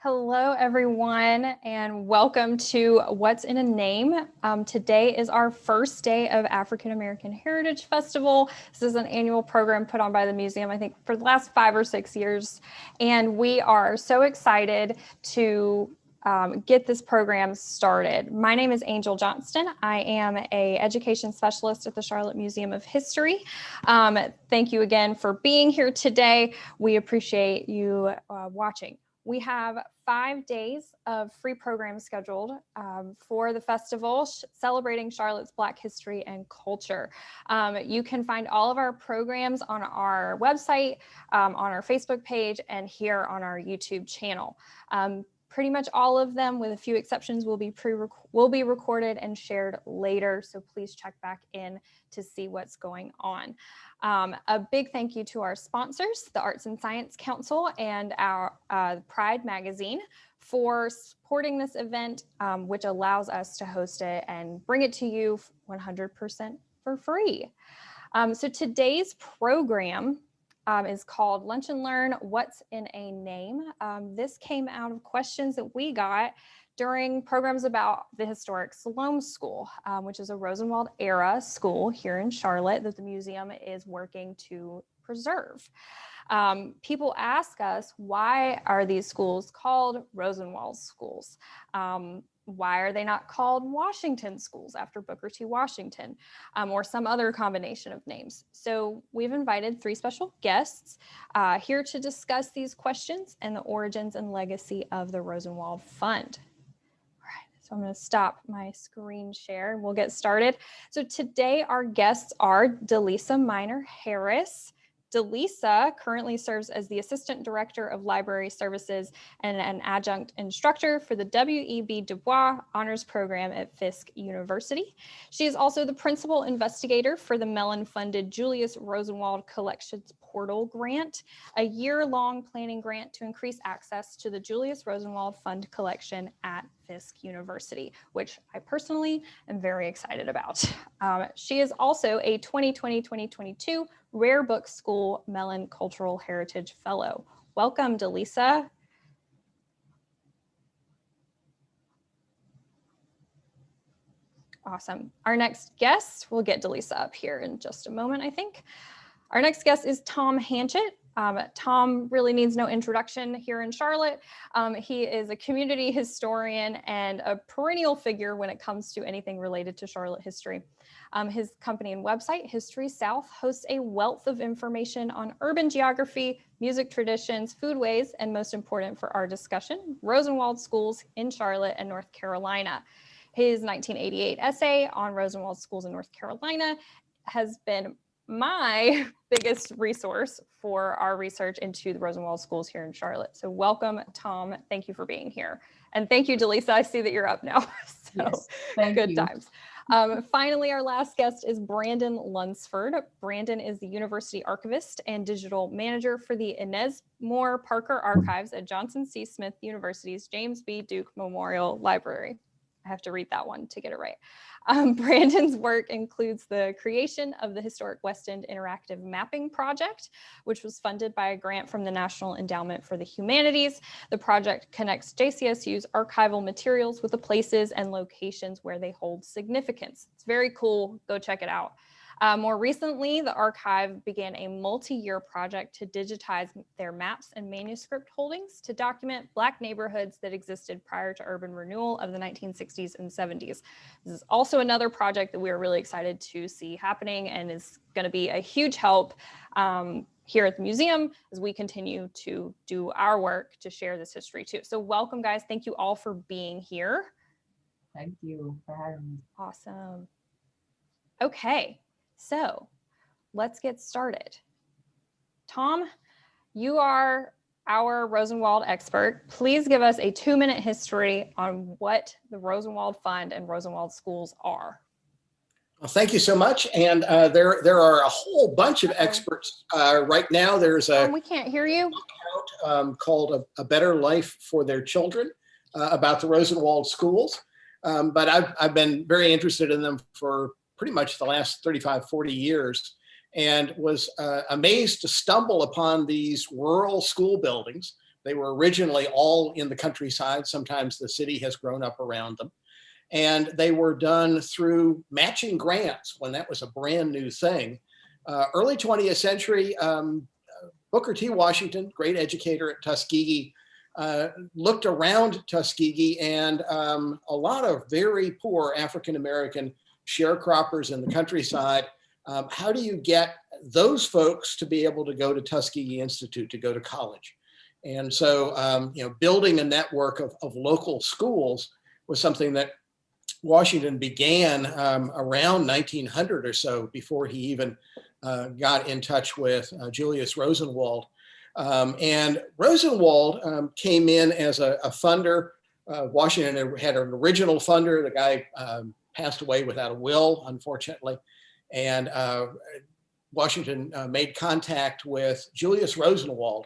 Hello, everyone, and welcome to What's in a Name. Today is our first day of African American Heritage Festival. This is an annual program put on by the museum, I think, for the last 5 or 6 years. And we are so excited to get this program started. My name is Angel Johnston. I am an education specialist at the Charlotte Museum of History. Thank you again for being here today. We appreciate you watching. We have 5 days of free programs scheduled for the festival, celebrating Charlotte's Black history and culture. You can find all of our programs on our website, on our Facebook page, and here on our YouTube channel. Pretty much all of them, with a few exceptions, will be recorded and shared later. So please check back in to see what's going on. A big thank you to our sponsors, the Arts and Science Council and our Pride magazine, for supporting this event, which allows us to host it and bring it to you 100% for free. So today's program is called Lunch and Learn, What's in a Name? This came out of questions that we got during programs about the historic Sloan School, which is a Rosenwald era school here in Charlotte that the museum is working to preserve. People ask us, why are these schools called Rosenwald schools? Why are they not called Washington schools after Booker T. Washington, or some other combination of names? So we've invited 3 special guests here to discuss these questions and the origins and legacy of the Rosenwald Fund. All right, so I'm going to stop my screen share and we'll get started. So today our guests are Delisa Miner Harris. Delisa currently serves as the Assistant Director of Library Services and an adjunct instructor for the W.E.B. Du Bois Honors Program at Fisk University. She is also the Principal Investigator for the Mellon-funded Julius Rosenwald Collections Portal Grant, a year-long planning grant to increase access to the Julius Rosenwald Fund collection at Fisk University, which I personally am very excited about. She is also a 2020-2022 Rare Book School Mellon Cultural Heritage Fellow. Welcome, Delisa. Awesome. Our next guest, we'll get Delisa up here in just a moment, I think. Our next guest is Tom Hanchett. Tom really needs no introduction here in Charlotte. He is a community historian and a perennial figure when it comes to anything related to Charlotte history. His company and website, History South, hosts a wealth of information on urban geography, music traditions, foodways, and most important for our discussion, Rosenwald schools in Charlotte and North Carolina. His 1988 essay on Rosenwald schools in North Carolina has been my biggest resource for our research into the Rosenwald schools here in Charlotte. So welcome, Tom. Thank you for being here. And thank you, Delisa. I see that you're up now. So yes, good times. Finally, our last guest is Brandon Lunsford. Brandon is the University Archivist and Digital Manager for the Inez Moore Parker Archives at Johnson C. Smith University's James B. Duke Memorial Library. I have to read that one to get it right. Brandon's work includes the creation of the Historic West End Interactive Mapping Project, which was funded by a grant from the National Endowment for the Humanities. The project connects JCSU's archival materials with the places and locations where they hold significance. It's very cool. Go check it out. More recently, the archive began a multi-year project to digitize their maps and manuscript holdings to document Black neighborhoods that existed prior to urban renewal of the 1960s and 70s. This is also another project that we are really excited to see happening and is going to be a huge help here at the museum as we continue to do our work to share this history too. So welcome, guys. Thank you all for being here. Thank you for having me. Awesome. Okay. So let's get started. Tom, you are our Rosenwald expert. Please give us a 2-minute history on what the Rosenwald Fund and Rosenwald schools are. Well, thank you so much. And there are a whole bunch of experts right now. There's a we can't hear you. Called a Better Life for Their Children about the Rosenwald schools. But I've been very interested in them for pretty much the last 35, 40 years, and was amazed to stumble upon these rural school buildings They were originally all in the countryside. Sometimes the city has grown up around them. And they were done through matching grants when that was a brand new thing. Early 20th century, Booker T. Washington, great educator at Tuskegee, looked around Tuskegee, and a lot of very poor African-American sharecroppers in the countryside. How do you get those folks to be able to go to Tuskegee Institute, to go to college? And so, building a network of local schools was something that Washington began around 1900 or so, before he even got in touch with Julius Rosenwald. And Rosenwald came in as a funder. Washington had an original funder. The guy passed away without a will, unfortunately. And Washington made contact with Julius Rosenwald,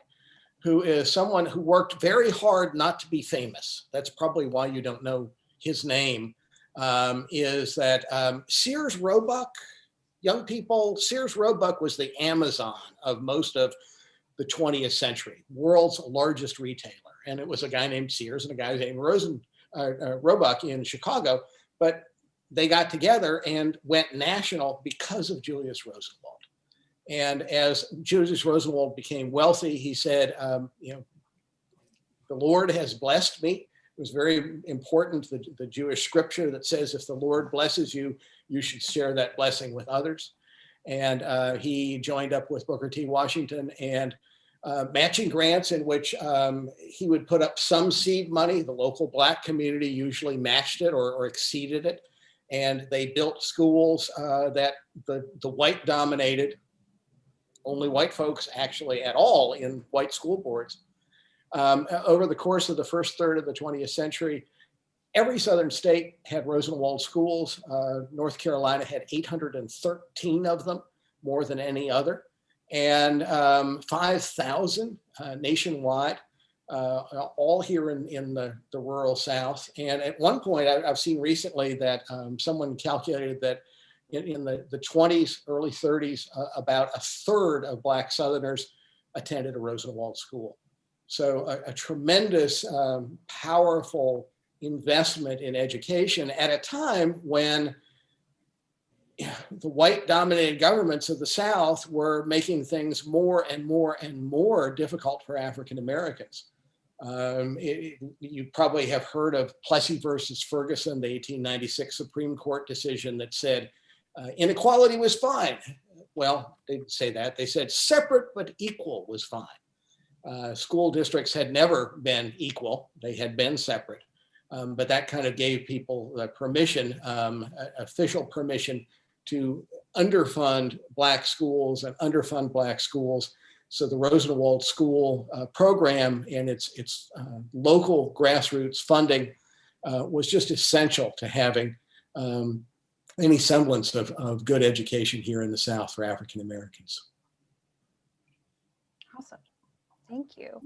who is someone who worked very hard not to be famous. That's probably why you don't know his name. Is that Sears Roebuck, young people, Sears Roebuck was the Amazon of most of the 20th century, world's largest retailer. And it was a guy named Sears and a guy named Roebuck in Chicago, but they got together and went national because of Julius Rosenwald. And as Julius Rosenwald became wealthy, he said, the Lord has blessed me. It was very important, the Jewish scripture that says, if the Lord blesses you, you should share that blessing with others. And he joined up with Booker T. Washington and matching grants in which he would put up some seed money. The local Black community usually matched it or exceeded it. And they built schools that the white dominated, only white folks actually at all in white school boards. Over the course of the first third of the 20th century, every Southern state had Rosenwald schools. North Carolina had 813 of them, more than any other, and 5,000 nationwide, all here in the rural South. And at one point, I've seen recently that someone calculated that in the 20s, early 30s, about a third of Black Southerners attended a Rosenwald school. So a tremendous, powerful investment in education at a time when the white dominated governments of the South were making things more and more and more difficult for African Americans. You probably have heard of Plessy versus Ferguson, the 1896 Supreme Court decision that said inequality was fine. Well, they didn't say that. They said separate but equal was fine. School districts had never been equal. They had been separate. But that kind of gave people the permission, official permission, to underfund Black schools and underfund Black schools. So the Rosenwald School program and its local grassroots funding was just essential to having any semblance of good education here in the South for African Americans. Awesome. Thank you.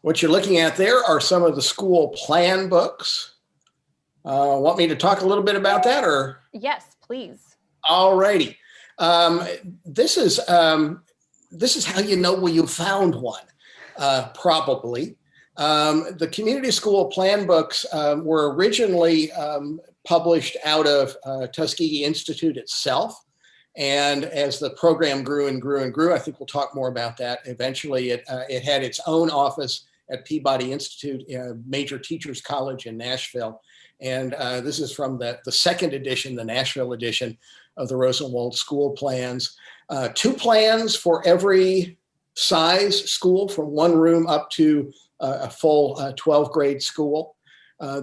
What you're looking at there are some of the school plan books. Want me to talk a little bit about that, or? Yes, please. All righty. This is how you know when you found one, probably. The community school plan books were originally published out of Tuskegee Institute itself. And as the program grew and grew and grew, I think we'll talk more about that. Eventually, it had its own office at Peabody Institute, major teachers college in Nashville. And this is from the second edition, the Nashville edition of the Rosenwald school plans. 2 plans for every size school, from 1 room up to a full 12th grade school.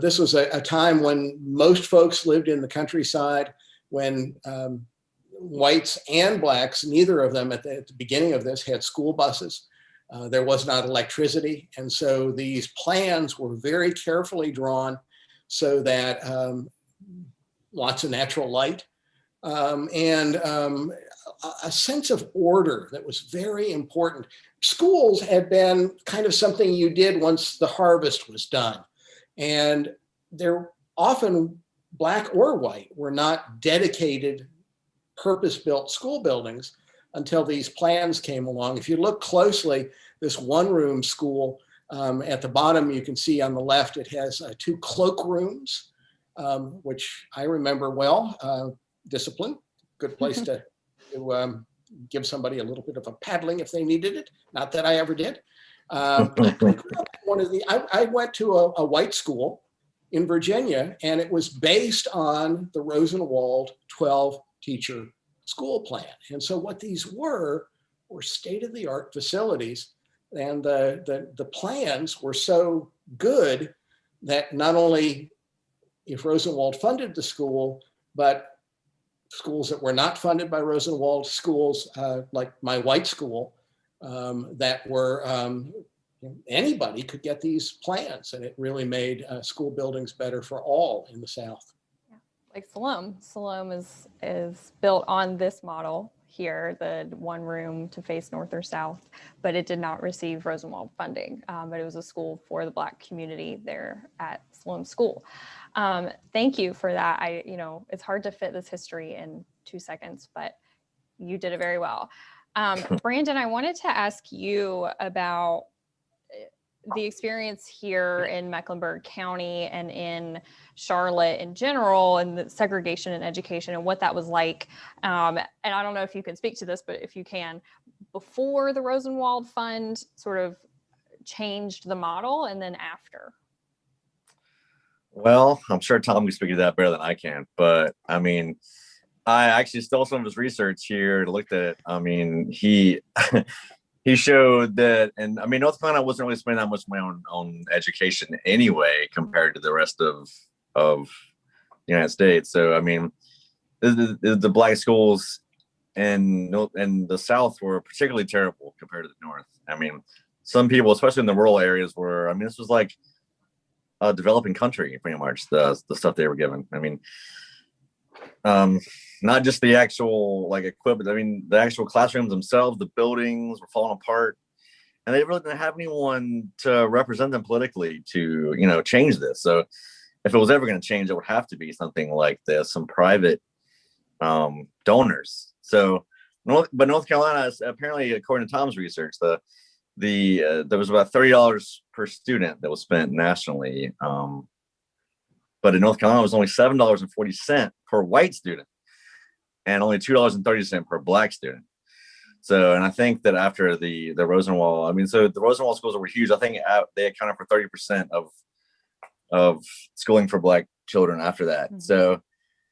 This was a time when most folks lived in the countryside, when whites and Blacks, neither of them at the beginning of this had school buses. There was not electricity. And so these plans were very carefully drawn so that lots of natural light and a sense of order that was very important. Schools had been kind of something you did once the harvest was done. And they're often, Black or white, were not dedicated, purpose-built school buildings until these plans came along. If you look closely, this 1-room school At the bottom, you can see on the left, it has 2 cloakrooms, which I remember well. Discipline, good place to give somebody a little bit of a paddling if they needed it. Not that I ever did. I went to a white school in Virginia, and it was based on the Rosenwald 12-teacher school plan. And so what these were state-of-the-art facilities. And the plans were so good that not only if Rosenwald funded the school, but schools that were not funded by Rosenwald, schools like my white school, that were, anybody could get these plans, and it really made school buildings better for all in the South. Yeah. Like Siloam. Siloam is built on this model here, the one room to face north or south, but it did not receive Rosenwald funding. But it was a school for the Black community there at Siloam School. Thank you for that. It's hard to fit this history in 2 seconds, but you did it very well. Brandon, I wanted to ask you about the experience here in Mecklenburg County and in Charlotte in general, and the segregation in education and what that was like. And I don't know if you can speak to this, but if you can, before the Rosenwald Fund sort of changed the model and then after. Well, I'm sure Tom can speak to that better than I can, but I mean, I actually stole some of his research here to look at it. I mean, he he showed that, and I mean, North Carolina wasn't really spending that much money on education anyway compared to the rest of the United States. So I mean, the Black schools in the South were particularly terrible compared to the North. I mean, some people, especially in the rural areas, were, I mean, this was like a developing country, pretty much, the stuff they were given. I mean, not just the actual like equipment. I mean, the actual classrooms themselves, the buildings were falling apart, and they really didn't have anyone to represent them politically to, change this. So if it was ever going to change, it would have to be something like this, some private donors. So North Carolina, apparently, according to Tom's research, there was about $30 per student that was spent nationally. But in North Carolina, it was only $7.40 per white student and only $2.30 per Black student. So, and I think that after the Rosenwald, I mean, so the Rosenwald schools were huge. I think they accounted for 30% of schooling for Black children after that. Mm-hmm. So,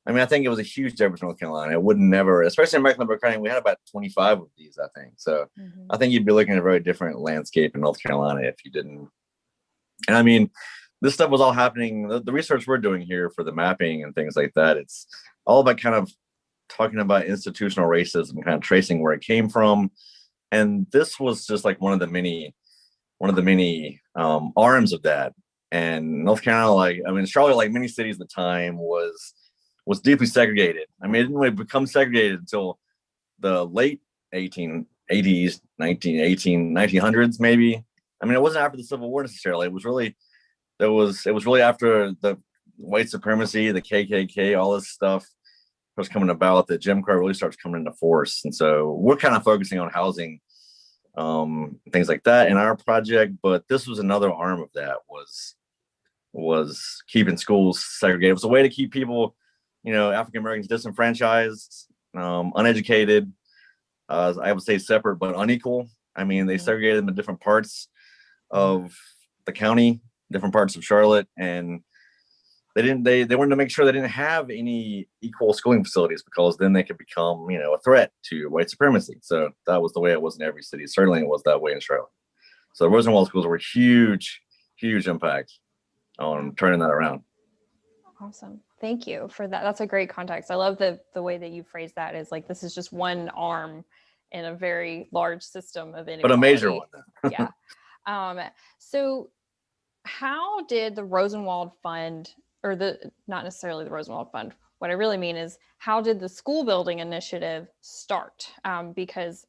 I mean, I think it was a huge difference in North Carolina. It would never, especially in Mecklenburg County, we had about 25 of these, I think. So mm-hmm. I think you'd be looking at a very different landscape in North Carolina if you didn't. And I mean, this stuff was all happening. The research we're doing here for the mapping and things like that, it's all about kind of talking about institutional racism, kind of tracing where it came from. And this was just like one of the many arms of that. And North Carolina, Charlotte, like many cities at the time, was deeply segregated. I mean, it didn't really become segregated until the late 1880s, 1900s, maybe. I mean, it wasn't after the Civil War necessarily. It was really after the white supremacy, the KKK, all this stuff was coming about, that Jim Crow really starts coming into force. And so we're kind of focusing on housing, things like that in our project. But this was another arm of that, was keeping schools segregated. It was a way to keep people, African Americans disenfranchised, uneducated, I would say separate but unequal. I mean, they segregated them in different parts of the county, different parts of Charlotte, and they wanted to make sure they didn't have any equal schooling facilities, because then they could become, a threat to white supremacy. So that was the way it was in every city. Certainly it was that way in Charlotte. So Rosenwald schools were huge impact on turning that around. Awesome. Thank you for that. That's a great context. I love the way that you phrase that, is like, this is just one arm in a very large system of inequality. But a major one. Yeah. So how did the Rosenwald Fund, or not necessarily the Rosenwald Fund, what I really mean is, how did the school building initiative start? Because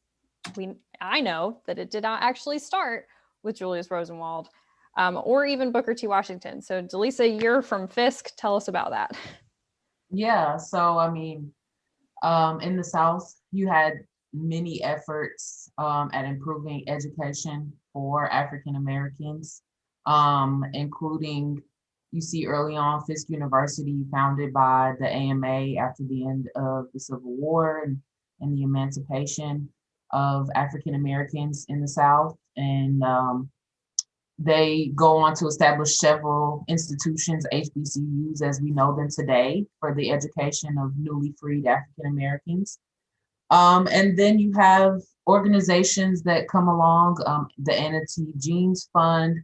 I know that it did not actually start with Julius Rosenwald, or even Booker T. Washington. So Delisa, you're from Fisk. Tell us about that. Yeah, so I mean, in the South, you had many efforts at improving education for African Americans, including, you see early on Fisk University, founded by the AMA after the end of the Civil War and the emancipation of African Americans in the South. And they go on to establish several institutions, HBCUs as we know them today, for the education of newly freed African Americans. And then you have organizations that come along, the Anna T. Jeans Fund,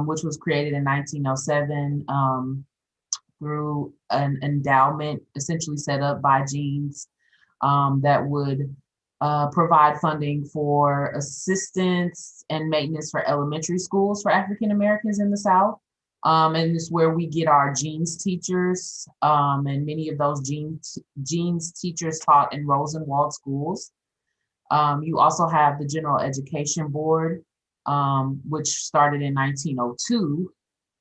which was created in 1907 through an endowment essentially set up by Jeans that would provide funding for assistance and maintenance for elementary schools for African Americans in the South. And it's where we get our Jeans teachers, and many of those Jeans teachers taught in Rosenwald schools. You also have the General Education Board, which started in 1902.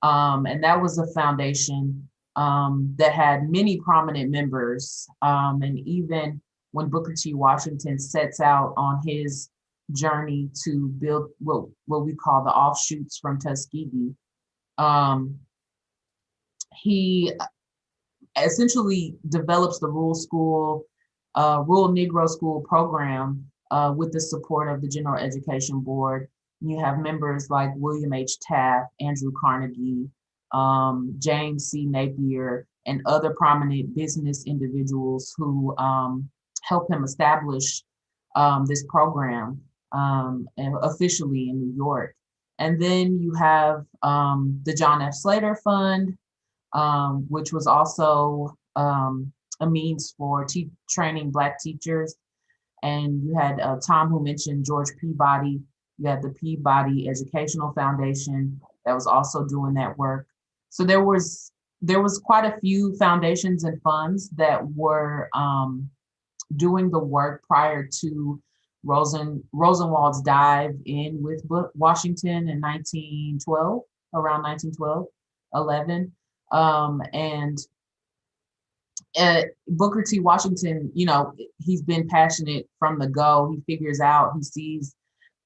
And that was a foundation that had many prominent members. And even when Booker T. Washington sets out on his journey to build what we call the offshoots from Tuskegee, he essentially develops the rural Negro school program with the support of the General Education Board. You have members like William H. Taft, Andrew Carnegie, James C. Napier, and other prominent business individuals who helped him establish this program officially in New York. And then you have the John F. Slater Fund, which was also a means for training Black teachers. And you had Tom, who mentioned George Peabody. You had the Peabody Educational Foundation that was also doing that work. So there was quite a few foundations and funds that were doing the work prior to Rosenwald's dive in with Washington in 1912, around 1912, 11. And Booker T. Washington, he's been passionate from the go. He sees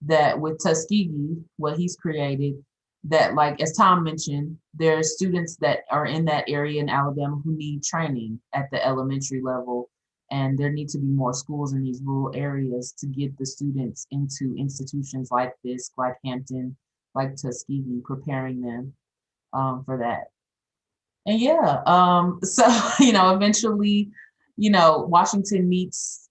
that with Tuskegee, what he's created, that, like, as Tom mentioned, there are students that are in that area in Alabama who need training at the elementary level. And there need to be more schools in these rural areas to get the students into institutions like Fisk, like Hampton, like Tuskegee, preparing them for that. And so, eventually, Washington meets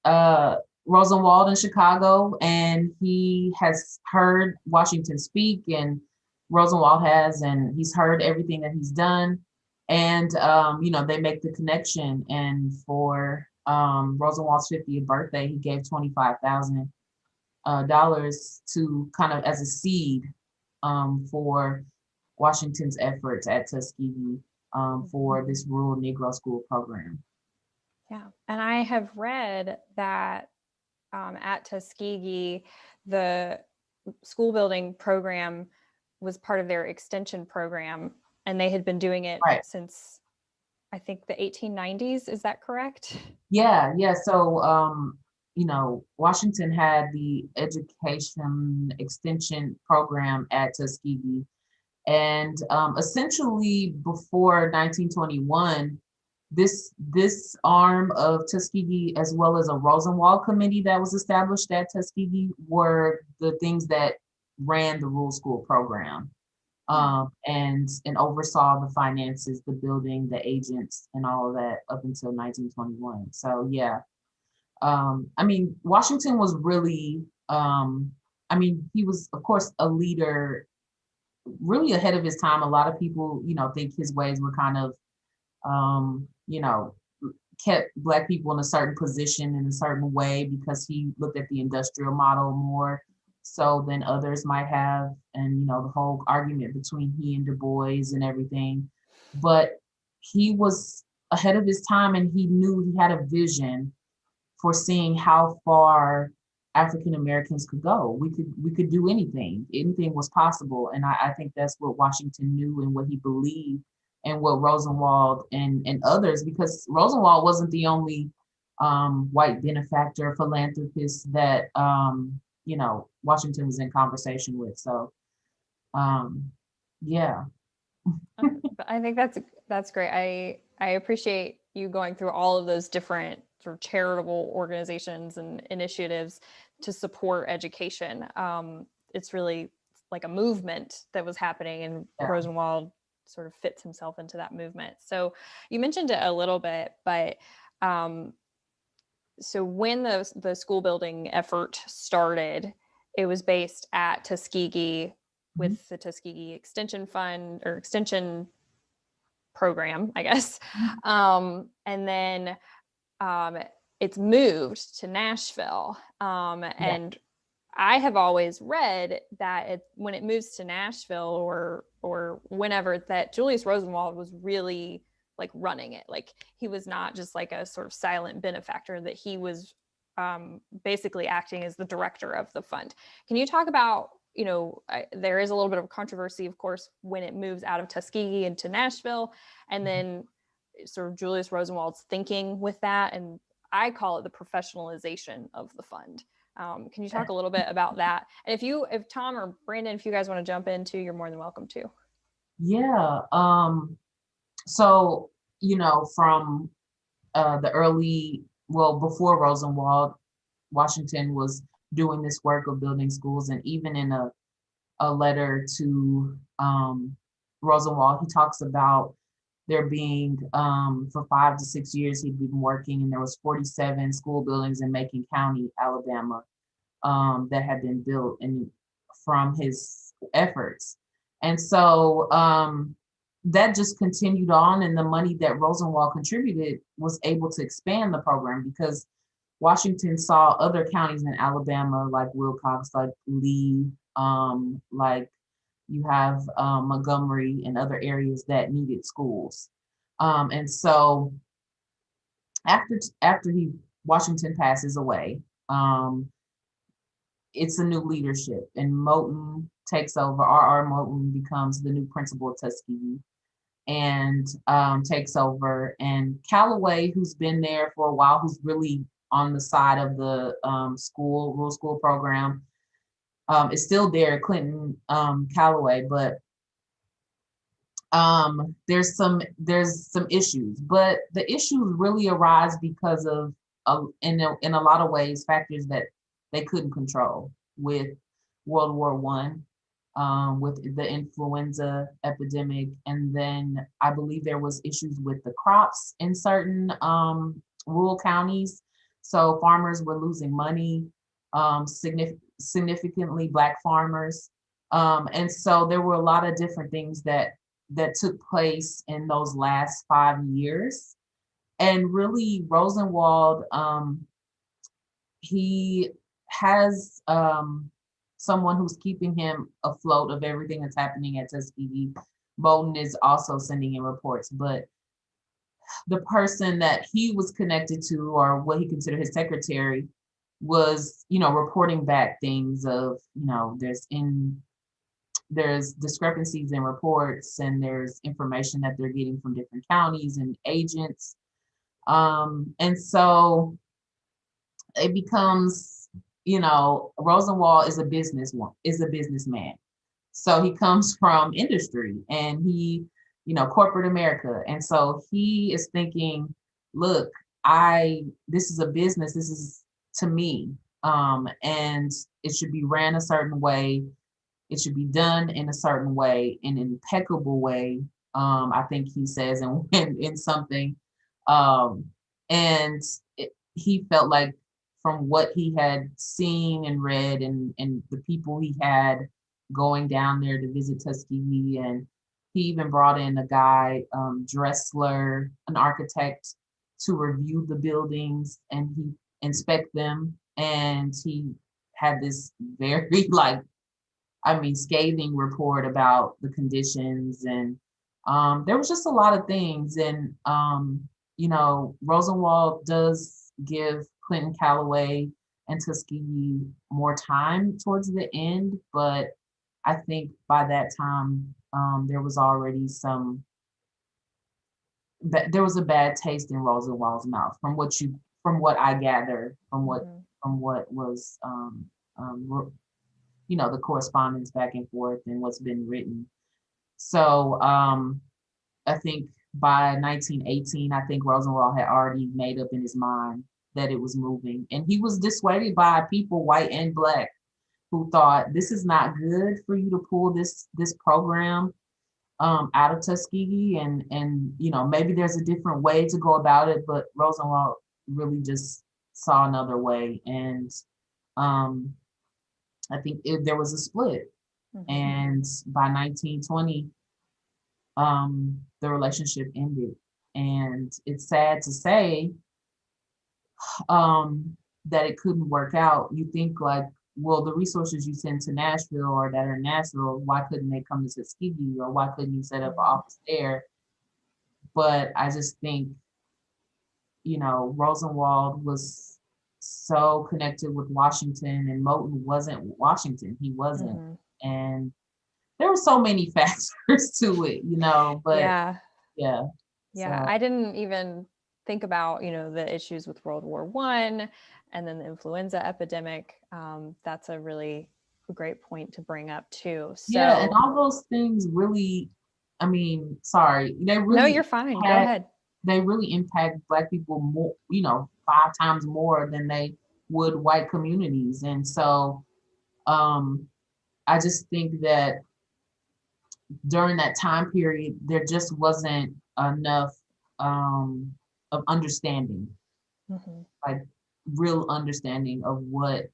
Rosenwald in Chicago, and he has heard Washington speak, and Rosenwald has, and he's heard everything that he's done. And, they make the connection. And for Rosenwald's 50th birthday, he gave $25,000 to kind of as a seed for Washington's efforts at Tuskegee for this rural Negro school program. Yeah, and I have read that at Tuskegee, the school building program was part of their extension program, and they had been doing it since, I think, the 1890s. Is that correct? Yeah. So, Washington had the education extension program at Tuskegee. And essentially before 1921, this arm of Tuskegee, as well as a Rosenwald committee that was established at Tuskegee, were the things that ran the rural school program and oversaw the finances, the building, the agents, and all of that up until 1921. So yeah, Washington was really, he was, of course, a leader really ahead of his time. A lot of people, think his ways were kind of, kept Black people in a certain position in a certain way because he looked at the industrial model more so than others might have. And, the whole argument between he and Du Bois and everything. But he was ahead of his time, and he knew he had a vision for seeing how far African Americans could go. We could do anything. Anything was possible. And I think that's what Washington knew and what he believed, and what Rosenwald and others, because Rosenwald wasn't the only white benefactor, philanthropist that, you know, Washington was in conversation with. So, yeah. I think that's great. I appreciate you going through all of those different sort of charitable organizations and initiatives to support education. It's really like a movement that was happening, and Yeah. Rosenwald sort of fits himself into that movement. So you mentioned it a little bit, but so when the school building effort started, it was based at Tuskegee with the Tuskegee Extension Fund or Extension Program, I guess. And then it's moved to Nashville. And I have always read that when it moves to Nashville or whenever, that Julius Rosenwald was really like running it. Like he was not just like a sort of silent benefactor, that he was basically acting as the director of the fund. Can you talk about, you know, there is a little bit of controversy, of course, when it moves out of Tuskegee into Nashville, and then sort of Julius Rosenwald's thinking with that. And I call it the professionalization of the fund. Can you talk a little bit about that? And if Tom or Brandon, if you guys want to jump in too, you're more than welcome to. Yeah. So, you know, from the early, well, before Rosenwald, Washington was doing this work of building schools. And even in a letter to Rosenwald, he talks about there being, for 5 to 6 years, he'd been working, and there was 47 school buildings in Macon County, Alabama, that had been built from his efforts. And so that just continued on, and the money that Rosenwald contributed was able to expand the program, because Washington saw other counties in Alabama, like Wilcox, like Lee, like you have Montgomery and other areas that needed schools. And so after Washington passes away, it's a new leadership, and Moten takes over. R.R. Moten becomes the new principal of Tuskegee and takes over. And Callaway, who's been there for a while, who's really on the side of the rural school program, is still there, Clinton Callaway, but there's some issues. But the issues really arise because of in a lot of ways factors that they couldn't control, with World War One, with the influenza epidemic, and then I believe there was issues with the crops in certain rural counties. So farmers were losing money, significantly Black farmers, and so there were a lot of different things that took place in those last 5 years. And really, Rosenwald, he has someone who's keeping him afloat of everything that's happening at Tuskegee. Moten is also sending in reports, but the person that he was connected to, or what he considered his secretary, was, you know, reporting back things of, you know, there's discrepancies in reports, and there's information that they're getting from different counties and agents. And so it becomes, you know, Rosenwald is a businessman. So he comes from industry, and he, you know, corporate America. And so he is thinking, look, this is a business, this is to me, and it should be ran a certain way. It should be done in a certain way, in an impeccable way. I think he says in something, and he felt like, from what he had seen and read, and the people he had going down there to visit Tuskegee, and he even brought in a guy, Dressler, an architect, to review the buildings, and he inspect them, and he had this very scathing report about the conditions, and there was just a lot of things. And you know, Rosenwald does give Clinton Callaway and Tuskegee more time towards the end, but I think by that time there was already there was a bad taste in Rosenwald's mouth, from from what I gather, from what Mhm. was the correspondence back and forth and what's been written. So I think by 1918, I think Roosevelt had already made up in his mind that it was moving, and he was dissuaded by people, white and black, who thought this is not good for you to pull this program out of Tuskegee, and maybe there's a different way to go about it, but Roosevelt really just saw another way, and um, I think there was a split, Mhm. and by 1920, the relationship ended, and it's sad to say that it couldn't work out. You think like, well, the resources you send to Nashville or that are in Nashville, why couldn't they come to Tuskegee, or why couldn't you set up an office there? But I just think, Rosenwald was so connected with Washington, and Moton wasn't Washington. He wasn't. Mhm. And there were so many factors to it, but Yeah. yeah. Yeah, So I didn't even think about, the issues with World War I and then the influenza epidemic. That's a really great point to bring up too. yeah, and So, all those things really, I mean, sorry, no, you're fine. Go had ahead. they really impact Black people more, 5 times more than they would white communities. And so I just think that during that time period, there just wasn't enough um, of understanding, Mhm. like real understanding of what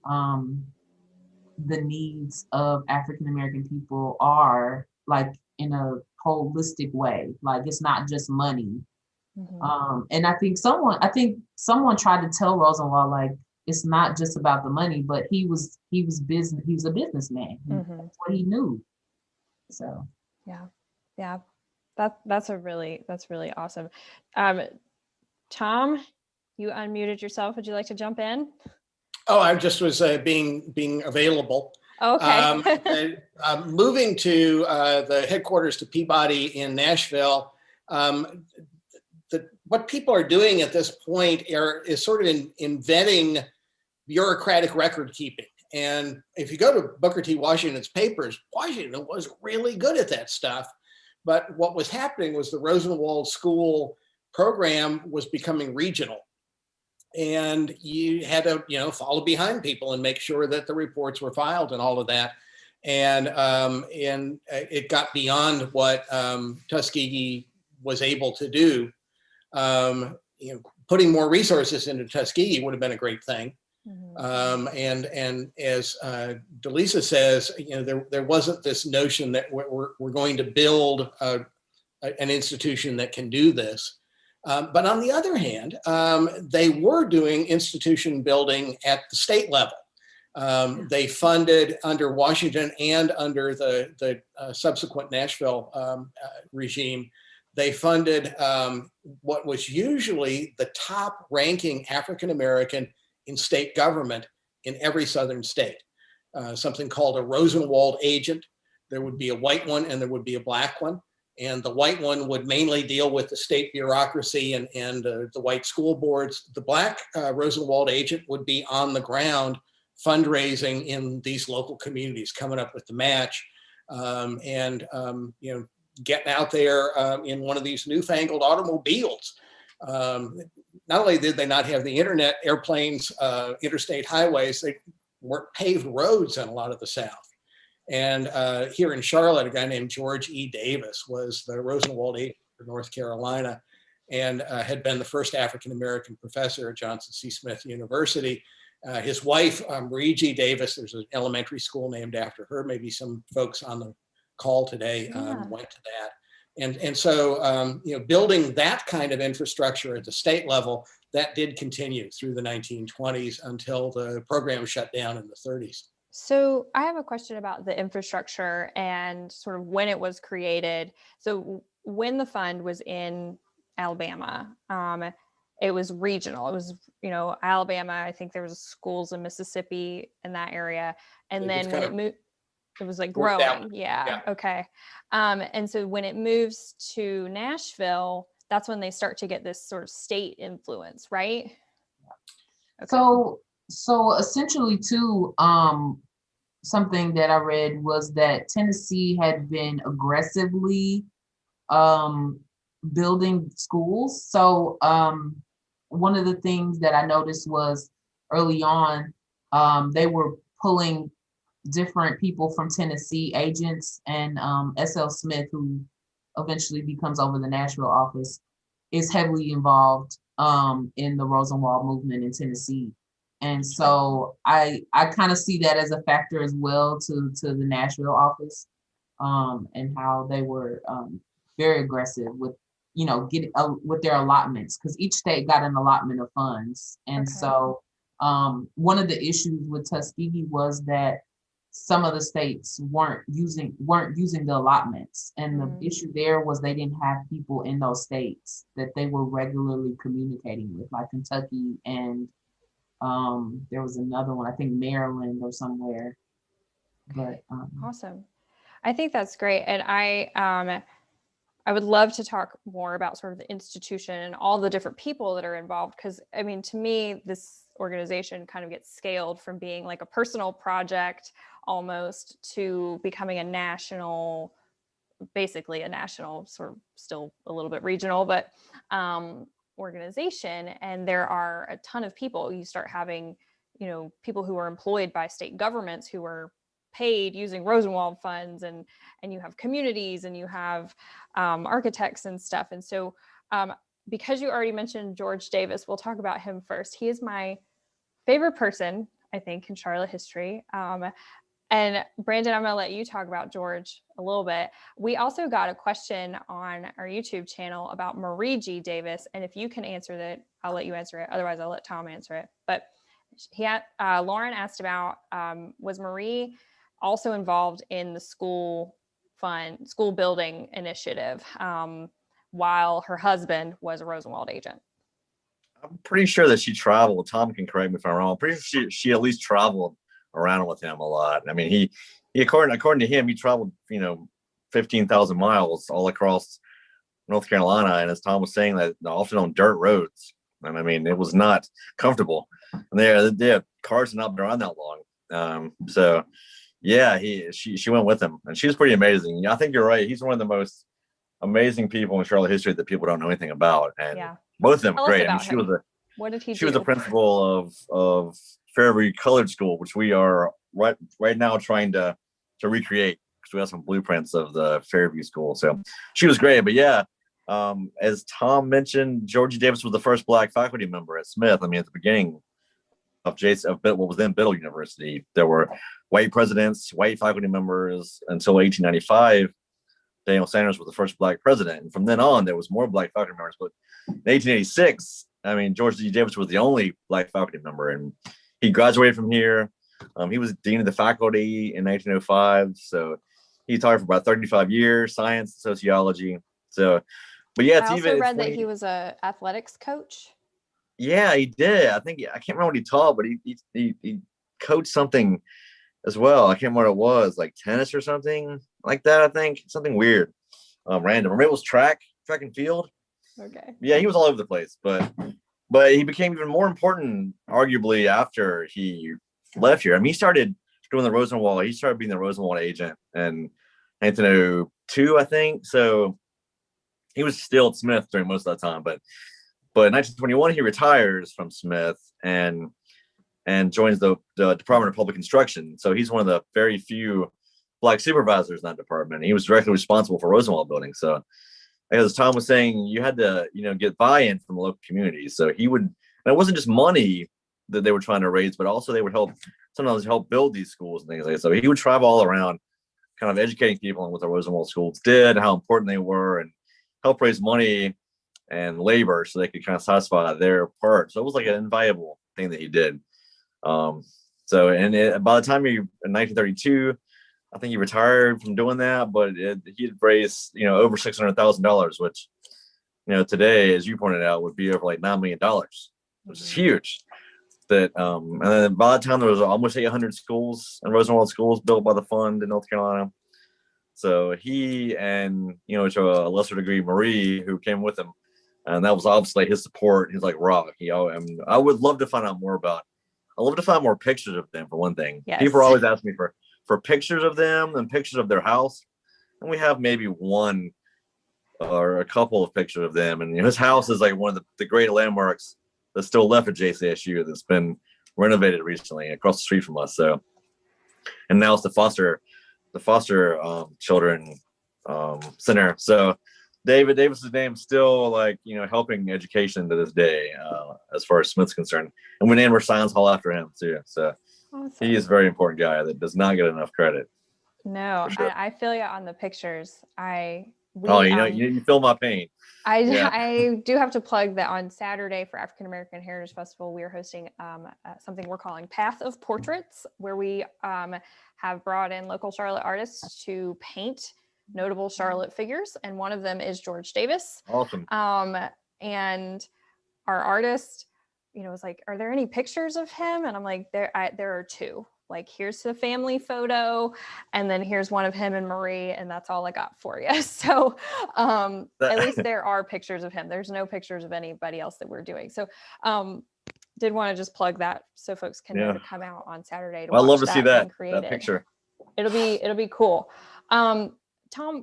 um, the needs of African American people are, like in a holistic way. Like it's not just money. Mhm. And I think someone tried to tell Rosenwald like it's not just about the money, but he was business. He was a businessman. Mhm. That's what he knew. So Yeah. Yeah. That's really awesome. Tom, you unmuted yourself. Would you like to jump in? Oh, I just was being available. Okay. Moving to the headquarters to Peabody in Nashville, what people are doing at this point is sort of inventing bureaucratic record keeping. And if you go to Booker T. Washington's papers, Washington was really good at that stuff. But what was happening was the Rosenwald School program was becoming regional. And you had to, follow behind people and make sure that the reports were filed and all of that. And it got beyond what Tuskegee was able to do. Putting more resources into Tuskegee would have been a great thing. Mhm. And as Delisa says, there wasn't this notion that we're going to build an institution that can do this. But on the other hand, they were doing institution building at the state level. They funded under Washington and under the subsequent Nashville regime. They funded what was usually the top ranking African American in state government in every southern state, something called a Rosenwald agent. There would be a white one and there would be a black one. And the white one would mainly deal with the state bureaucracy and the white school boards. The black Rosenwald agent would be on the ground fundraising in these local communities, coming up with the match, and getting out there in one of these newfangled automobiles. Not only did they not have the internet, airplanes, interstate highways, they weren't paved roads in a lot of the South. And here in Charlotte, a guy named George E. Davis was the Rosenwald agent for North Carolina and had been the first African-American professor at Johnson C. Smith University. His wife, Marie G. Davis, there's an elementary school named after her. Maybe some folks on the call today went to that. And so, building that kind of infrastructure at the state level, that did continue through the 1920s until the program shut down in the 30s. So I have a question about the infrastructure and sort of when it was created. So when the fund was in Alabama, it was regional. It was, Alabama. I think there was schools in Mississippi in that area, and then when it moved, it was like growing. Yeah. Okay. And so when it moves to Nashville, that's when they start to get this sort of state influence, right? Okay. So essentially too, something that I read was that Tennessee had been aggressively building schools. So one of the things that I noticed was early on, they were pulling different people from Tennessee, agents, and S.L. Smith, who eventually becomes over the Nashville office, is heavily involved in the Rosenwald movement in Tennessee. And so I kind of see that as a factor as well to the Nashville office, and how they were very aggressive with, getting with their allotments, because each state got an allotment of funds. And so one of the issues with Tuskegee was that some of the states weren't using the allotments, and the issue there was they didn't have people in those states that they were regularly communicating with, like Kentucky, and there was another one, I think Maryland or somewhere. But Awesome. I think that's great. And I would love to talk more about sort of the institution and all the different people that are involved. Because I mean, to me, this organization kind of gets scaled from being like a personal project almost to becoming a national, basically a national, sort of still a little bit regional, but organization. And there are a ton of people. You start having, people who are employed by state governments who are paid using Rosenwald funds, and you have communities, and you have architects and stuff. And so because you already mentioned George Davis, we'll talk about him first. He is my favorite person, I think, in Charlotte history. And Brandon, I'm going to let you talk about George a little bit. We also got a question on our YouTube channel about Marie G. Davis. And if you can answer that, I'll let you answer it. Otherwise, I'll let Tom answer it. But Lauren asked about, was Marie also involved in the school building initiative while her husband was a Rosenwald agent? I'm pretty sure that she traveled. Tom can correct me if I'm wrong. I'm pretty sure she at least traveled around with him a lot. I mean, he according to him, he traveled 15,000 miles all across North Carolina, and as Tom was saying, that often on dirt roads. And I mean, it was not comfortable. And they had cars not been around that long. So yeah, she went with him, and she was pretty amazing. I think you're right. He's one of the most amazing people in Charlotte history that people don't know anything about. And both of them Tell great. us about him. What did he do? She was the principal of Fairview Colored School, which we are right now trying to recreate, because we have some blueprints of the Fairview School. So she was great. But yeah, as Tom mentioned, Georgie Davis was the first Black faculty member at Smith. I mean, at the beginning of what was then Biddle University, there were white presidents, white faculty members until 1895. Daniel Sanders was the first Black president, and from then on, there was more Black faculty members. But in 1886, I mean, George D. Davis was the only Black faculty member, and he graduated from here. He was dean of the faculty in 1905, so he taught for about 35 years, science, sociology. So, but yeah, I also read that he was a athletics coach. Yeah, he did. I can't remember what he taught, but he coached something as well. I can't remember what it was, like tennis or something like that. I think something weird, random. Or maybe it was track and field. Okay. Yeah, he was all over the place, but he became even more important, arguably, after he left here. I mean, he started doing the Rosenwald. He started being the Rosenwald agent in 1902, I think. So he was still at Smith during most of that time, but in 1921 he retires from Smith and joins the Department of Public Instruction. So he's one of the very few Black supervisors in that department. He was directly responsible for Rosenwald building. So as Tom was saying, you had to, get buy-in from the local communities. So he would, and it wasn't just money that they were trying to raise, but also they would sometimes help build these schools and things like that. So he would travel all around kind of educating people on what the Rosenwald schools did, how important they were, and help raise money and labor so they could kind of satisfy their part. So it was like an invaluable thing that he did. By the time in 1932, I think he retired from doing that, but he had raised, over $600,000, which, today, as you pointed out, would be over like $9 million, which is huge. And then by the time there was almost 800 schools and Rosenwald schools built by the fund in North Carolina. So he and, to a lesser degree, Marie, who came with him, And that was obviously his support. He's like rock. I would love to find out more about. I love to find more pictures of them for one thing. Yes. People are always asking me for pictures of them and pictures of their house, and we have maybe one or a couple of pictures of them. And his house is like one of the great landmarks that's still left at JCSU that's been renovated recently across the street from us. So, and now it's the foster children center. So David Davis's name still like, helping education to this day, as far as Smith's concerned. And we named our science hall after him too. So Awesome. he is a very important guy that does not get enough credit. No, Sure. I feel you on the pictures. You feel my pain. I do have to plug that on Saturday for African American Heritage Festival, we are hosting something we're calling Path of Portraits, where we have brought in local Charlotte artists to paint notable Charlotte figures. And one of them is George Davis. Awesome. And our artist, was like, are there any pictures of him? And I'm like, there are two. Like, here's the family photo, and then here's one of him and Marie, and that's all I got for you. So at least there are pictures of him. There's no pictures of anybody else that we're doing. So did want to just plug that so folks can know to come out on Saturday to watch. I'd love to see that picture. It'll be cool. Tom,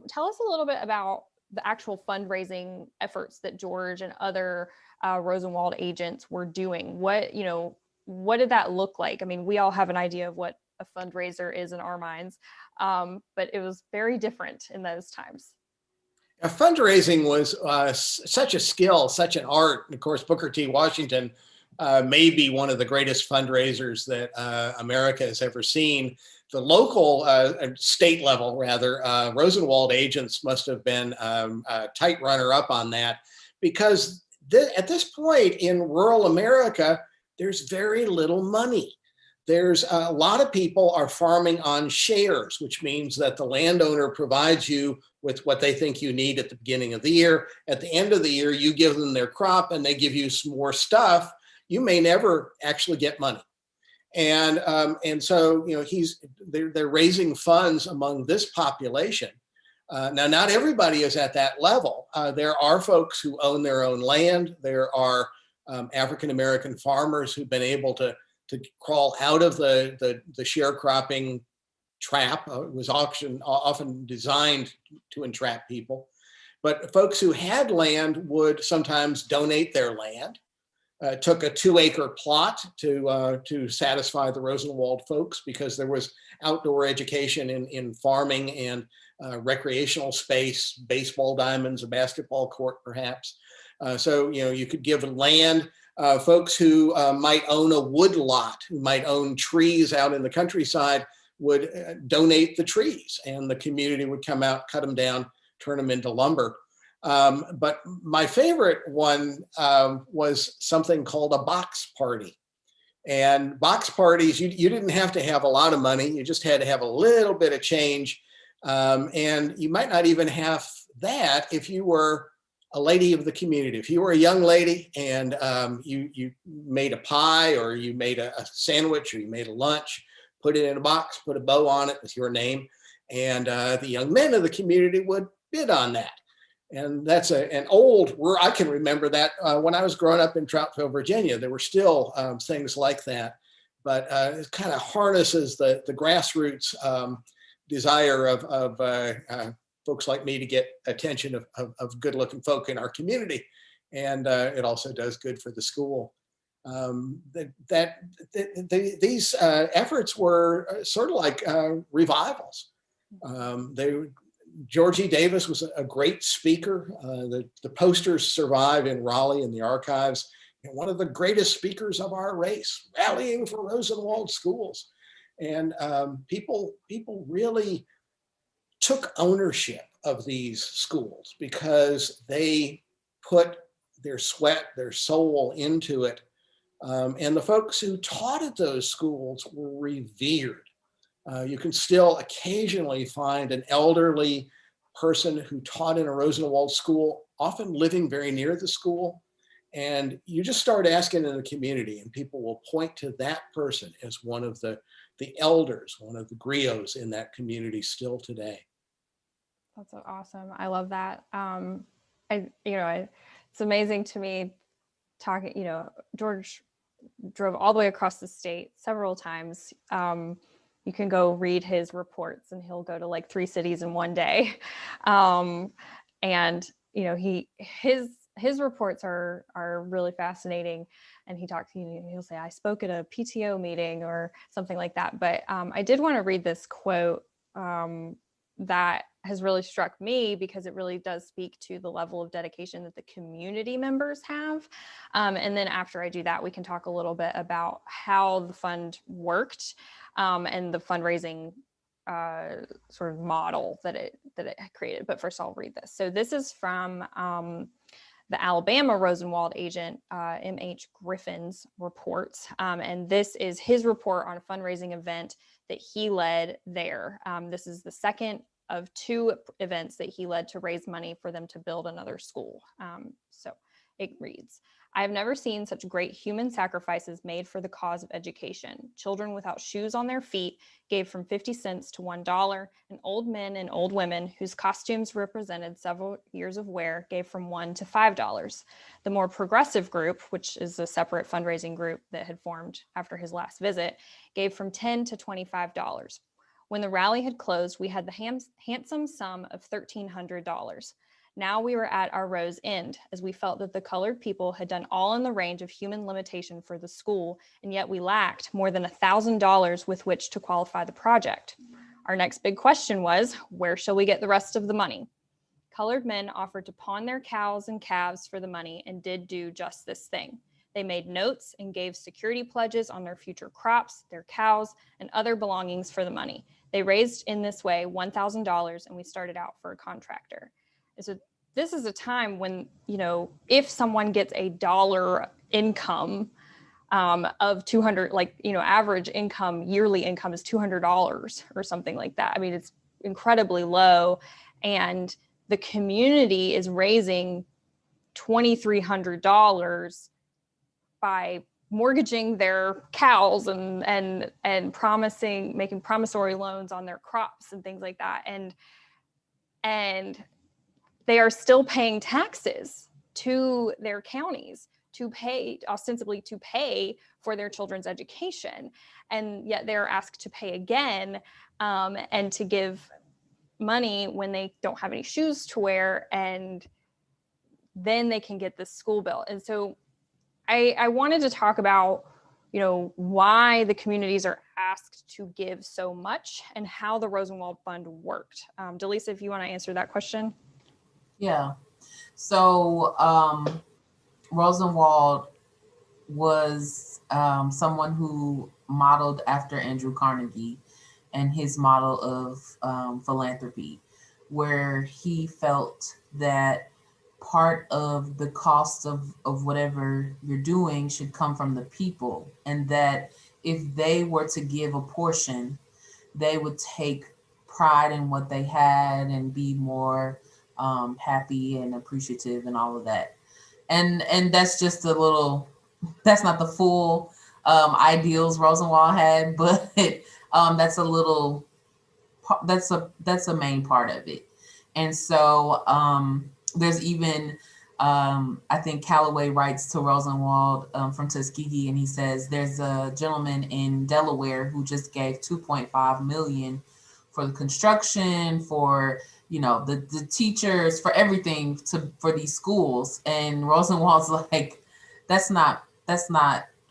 tell us a little bit about the actual fundraising efforts that George and other Rosenwald agents were doing. What did that look like? I mean, we all have an idea of what a fundraiser is in our minds, but it was very different in those times. Fundraising was such a skill, such an art. And of course, Booker T. Washington may be one of the greatest fundraisers that America has ever seen. The local, state level rather, Rosenwald agents must have been a tight runner-up on that, because at this point in rural America, there's very little money. There's a lot of people are farming on shares, which means that the landowner provides you with what they think you need at the beginning of the year. At the end of the year, you give them their crop and they give you some more stuff. You may never actually get money. And so, they're raising funds among this population. Now, not everybody is at that level. There are folks who own their own land. There are African-American farmers who've been able to crawl out of the sharecropping trap. It was often designed to entrap people. But folks who had land would sometimes donate their land. Took a 2-acre plot to satisfy the Rosenwald folks, because there was outdoor education in farming and recreational space, baseball diamonds, a basketball court perhaps. So, you could give land. Folks who might own a wood lot, who might own trees out in the countryside, would donate the trees, and the community would come out, cut them down, turn them into lumber. But my favorite one was something called a box party. And box parties, you didn't have to have a lot of money. You just had to have a little bit of change. And you might not even have that if you were a lady of the community. If you were a young lady and you made a pie, or you made a sandwich, or you made a lunch, put it in a box, put a bow on it with your name, and the young men of the community would bid on that. And that's an old, I can remember that when I was growing up in Troutville, Virginia, there were still things like that. But it kind of harnesses the grassroots desire of folks like me to get attention of good-looking folk in our community. And it also does good for the school. These efforts were sort of like revivals. Georgie Davis was a great speaker. The posters survive in Raleigh in the archives. And one of the greatest speakers of our race, rallying for Rosenwald schools. And people really took ownership of these schools, because they put their sweat, their soul into it. And the folks who taught at those schools were revered. You can still occasionally find an elderly person who taught in a Rosenwald school, often living very near the school. And you just start asking in the community, and people will point to that person as one of the elders, one of the griots in that community still today. That's so awesome. I love that. it's amazing to me talking, George drove all the way across the state several times. You can go read his reports, and he'll go to like 3 cities in one day. And his reports are really fascinating. And he talks, he'll say, I spoke at a PTO meeting or something like that. But I did want to read this quote that has really struck me, because it really does speak to the level of dedication that the community members have. And then after I do that, we can talk a little bit about how the fund worked and the fundraising sort of model that it created. But first I'll read this. So this is from the Alabama Rosenwald agent, M.H. Griffin's reports. And this is his report on a fundraising event that he led there. This is the second of 2 events that he led to raise money for them to build another school. So it reads, I have never seen such great human sacrifices made for the cause of education. Children without shoes on their feet gave from 50 cents to $1, and old men and old women whose costumes represented several years of wear gave from $1 to $5. The more progressive group, which is a separate fundraising group that had formed after his last visit, gave from $10 to $25. When the rally had closed, we had the handsome sum of $1,300. Now we were at our rose end, as we felt that the colored people had done all in the range of human limitation for the school, and yet we lacked more than $1,000 with which to qualify the project. Our next big question was, where shall we get the rest of the money? Colored men offered to pawn their cows and calves for the money, and did do just this thing. They made notes and gave security pledges on their future crops, their cows, and other belongings for the money. They raised in this way $1,000, and we started out for a contractor. So this is a time when, if someone gets a dollar income of 200, average income, yearly income is $200 or something like that. I mean, it's incredibly low. And the community is raising $2,300 by mortgaging their cows and making promissory loans on their crops and things like that. And they are still paying taxes to their counties ostensibly to pay for their children's education. And yet they're asked to pay again and to give money when they don't have any shoes to wear, and then they can get this school built. And so I wanted to talk about, why the communities are asked to give so much and how the Rosenwald Fund worked. Delisa, if you want to answer that question. Yeah. So Rosenwald was someone who modeled after Andrew Carnegie and his model of philanthropy, where he felt that part of the cost of whatever you're doing should come from the people, and that if they were to give a portion, they would take pride in what they had and be more happy and appreciative and all of that. And that's just that's not the full ideals Rosenwald had, but that's a main part of it. And so there's even, I think Callaway writes to Rosenwald from Tuskegee, and he says, there's a gentleman in Delaware who just gave $2.5 million for the construction, for the teachers, for everything for these schools. And Rosenwald's like, that's not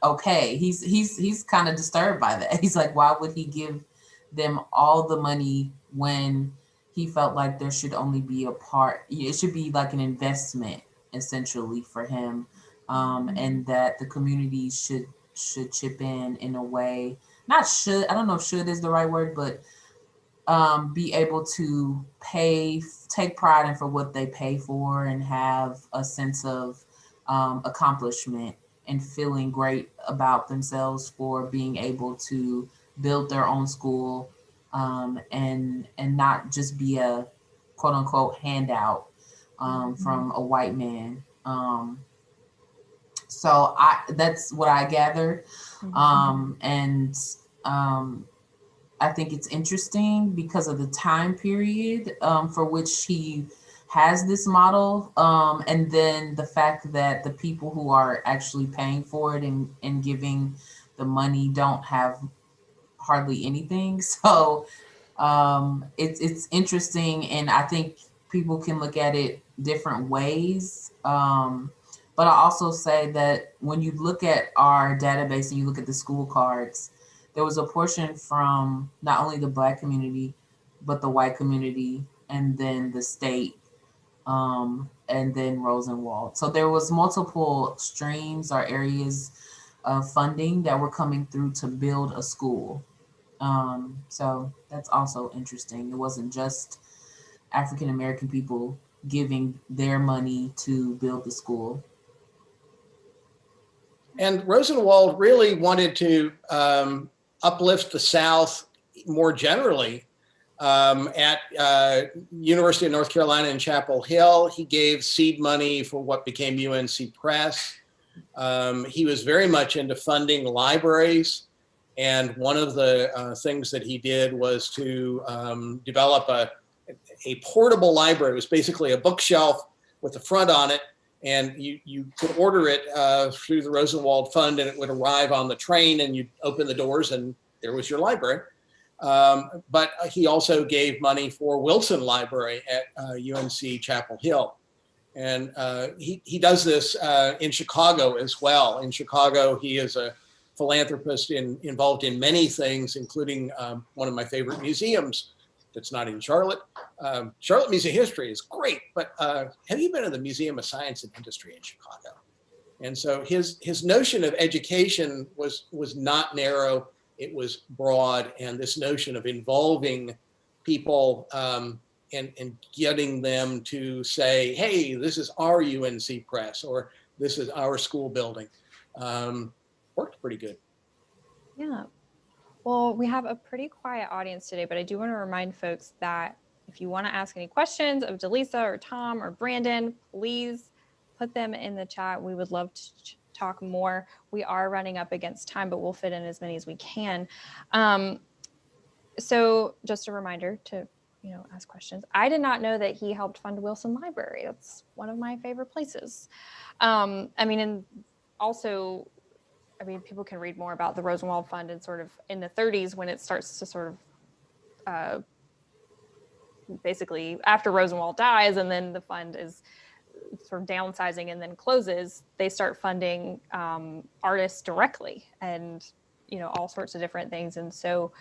okay. He's kind of disturbed by that. He's like, why would he give them all the money when he felt like there should only be a part? It should be like an investment essentially for him, and that the community should chip in a way. I don't know if should is the right word, but be able to take pride in for what they pay for, and have a sense of accomplishment and feeling great about themselves for being able to build their own school, and not just be a quote unquote handout from a white man. So that's what I gathered. And I think it's interesting because of the time period for which he has this model, and then the fact that the people who are actually paying for it and giving the money don't have hardly anything. So it's interesting, and I think people can look at it different ways. But I also say that when you look at our database and you look at the school cards, there was a portion from not only the Black community, but the white community, and then the state, and then Rosenwald. So there was multiple streams or areas of funding that were coming through to build a school. So that's also interesting. It wasn't just African American people giving their money to build the school. And Rosenwald really wanted to uplift the South more generally. At University of North Carolina in Chapel Hill, he gave seed money for what became UNC Press. He was very much into funding libraries. And one of the things that he did was to develop a portable library. It was basically a bookshelf with a front on it. And you could order it through the Rosenwald Fund, and it would arrive on the train, and you'd open the doors and there was your library. But he also gave money for Wilson Library at UNC Chapel Hill. And he does this in Chicago as well. In Chicago, he is a philanthropist involved in many things, including one of my favorite museums that's not in Charlotte. Charlotte Museum of History is great, but have you been to the Museum of Science and Industry in Chicago? And so his notion of education was not narrow, it was broad, and this notion of involving people and getting them to say, hey, this is our UNC Press, or this is our school building, worked pretty good. Yeah. Well, we have a pretty quiet audience today, but I do want to remind folks that if you want to ask any questions of Delisa or Tom or Brandon, please put them in the chat. We would love to talk more. We are running up against time, but we'll fit in as many as we can. So just a reminder to, ask questions. I did not know that he helped fund Wilson Library. That's one of my favorite places. And also, people can read more about the Rosenwald Fund and sort of in the 30s when it starts to sort of basically after Rosenwald dies, and then the fund is sort of downsizing and then closes, they start funding artists directly and, all sorts of different things. And so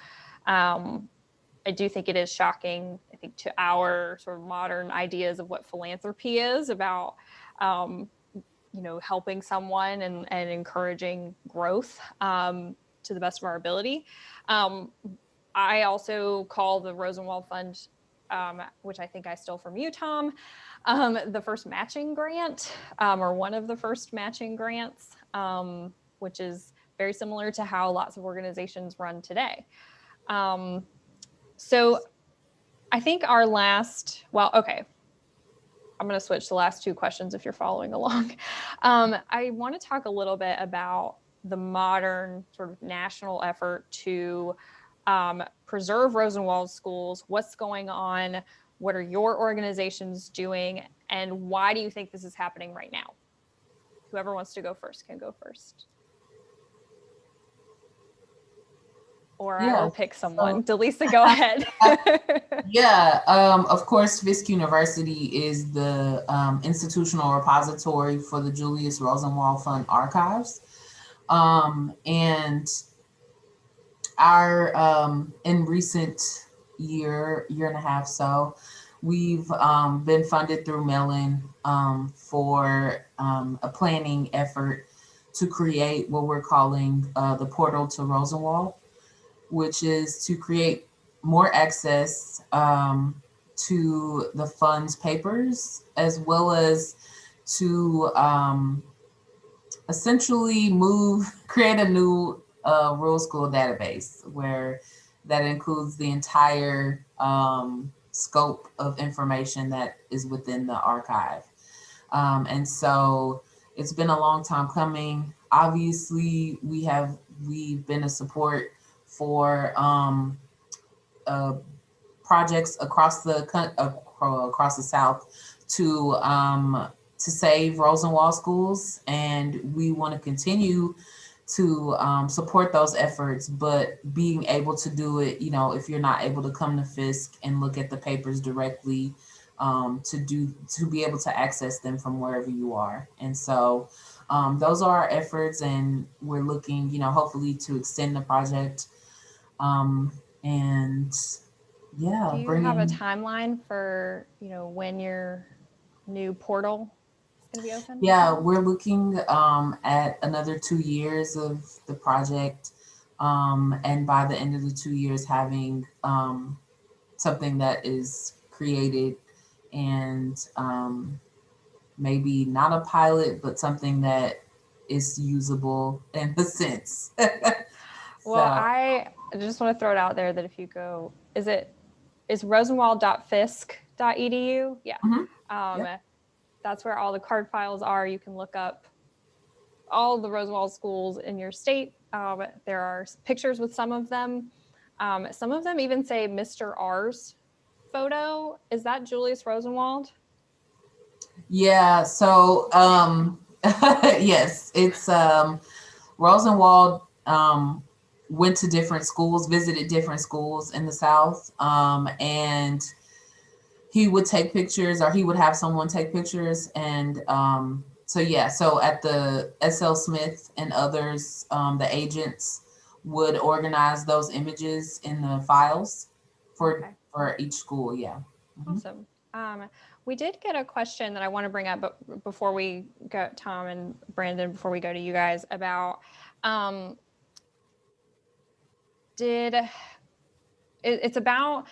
I do think it is shocking, I think, to our sort of modern ideas of what philanthropy is about, helping someone and encouraging growth to the best of our ability. I also call the Rosenwald Fund, which I think I stole from you, Tom, the first matching grant, or one of the first matching grants, which is very similar to how lots of organizations run today. So I think our last, I'm going to switch the last two questions if you're following along. I want to talk a little bit about the modern sort of national effort to preserve Rosenwald schools. What's going on? What are your organizations doing? And why do you think this is happening right now? Whoever wants to go first can go first. Or I will pick someone. Delisa, go ahead. Of course, Fisk University is the institutional repository for the Julius Rosenwald Fund archives. And our, in recent year and a half so, we've been funded through Mellon for a planning effort to create what we're calling the Portal to Rosenwald, which is to create more access to the fund's papers, as well as to essentially create a new rural school database where that includes the entire scope of information that is within the archive. And so it's been a long time coming. Obviously, we've been a support for projects across the South to save Rosenwald schools, and we want to continue to support those efforts, but being able to do it, you know, if you're not able to come to Fisk and look at the papers directly, to be able to access them from wherever you are. And so those are our efforts, and we're looking, you know, hopefully to extend the project. And yeah, Do you have a timeline for, you know, when your new portal is going to be open? Yeah, we're looking at another 2 years of the project. And by the end of the 2 years, having something that is created and maybe not a pilot, but something that is usable in the sense. Well, I just want to throw it out there that if you go, is rosenwald.fisk.edu? Yeah. Mhm. That's where all the card files are. You can look up all the Rosenwald schools in your state. There are pictures with some of them. Some of them even say Mr. R's photo. Is that Julius Rosenwald? Yeah, so yes, it's Rosenwald went to different schools, visited different schools in the South, and he would take pictures, or he would have someone take pictures. And so yeah, so at the S.L. Smith and others, the agents would organize those images in the files for each school. Yeah. Awesome. We did get a question that I want to bring up, but before we go, Tom and Brandon, before we go to you guys, about it's about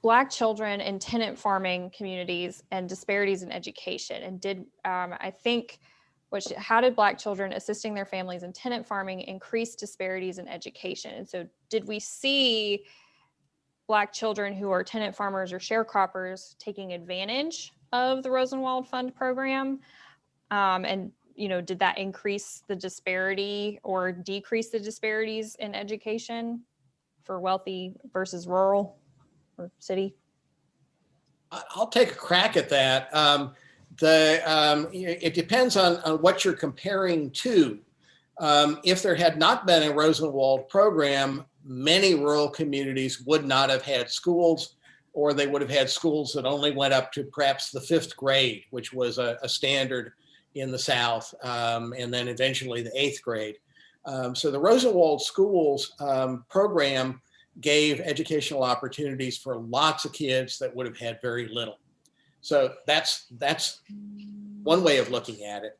Black children in tenant farming communities and disparities in education. And how did Black children assisting their families in tenant farming increase disparities in education? And so did we see Black children who are tenant farmers or sharecroppers taking advantage of the Rosenwald Fund program? And, you know, did that increase the disparity or decrease the disparities in education for wealthy versus rural or city? I'll take a crack at that. It depends on what you're comparing to. If there had not been a Rosenwald program, many rural communities would not have had schools, or they would have had schools that only went up to perhaps the 5th grade, which was a standard in the South, and then eventually the 8th grade. So the Rosenwald Schools program gave educational opportunities for lots of kids that would have had very little. So that's one way of looking at it.